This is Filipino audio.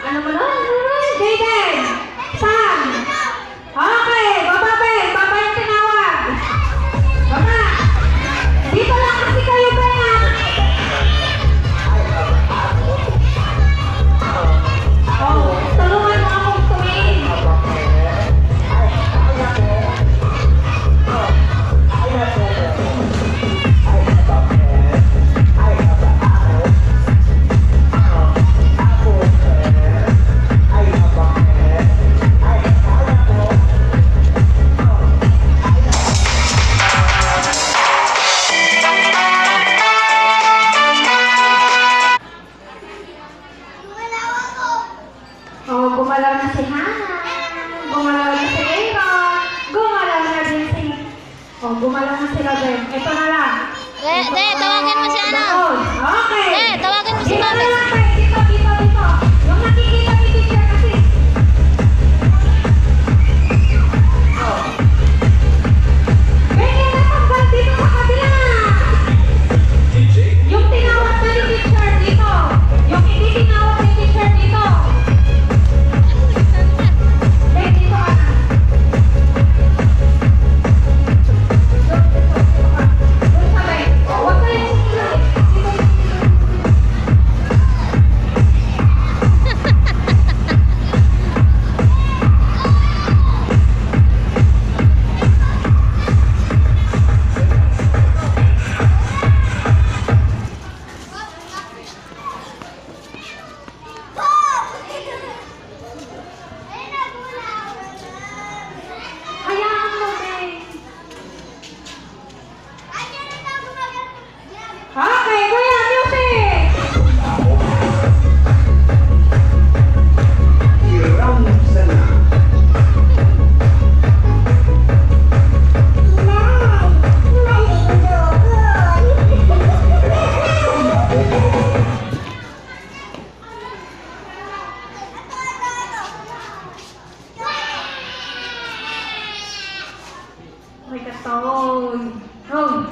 Ano mo na? Jaden! Sam! Okay, baba Ben! Baba yung tinawag! Baba! Dito lang kasi kayo Ben ha! Oh, tulungan mo akong tumiin! Oh, gumalaw na si Hannah. Gumalaw na si Aaron. Gumalaw na din si... Oh, gumalaw na sila Ben. Ito na lang. Tawagan mo si ano? Doon. Okay. Tawagan mo si Dito Mami. na lang, Ben. Dito. Yung nakikita ni teacher kasi. Oh. Ben, yan ang tanggal dito sa kabila. Yung tinawag na ni teacher dito. Yung hindi tinawag ni teacher dito. Ben, dito ka na. Doon sa Ben. Huwag kayong sumilip. Dito. Hayaan mo, Ben. Okay, kuya, music! Hiram sana. May katon. Oh.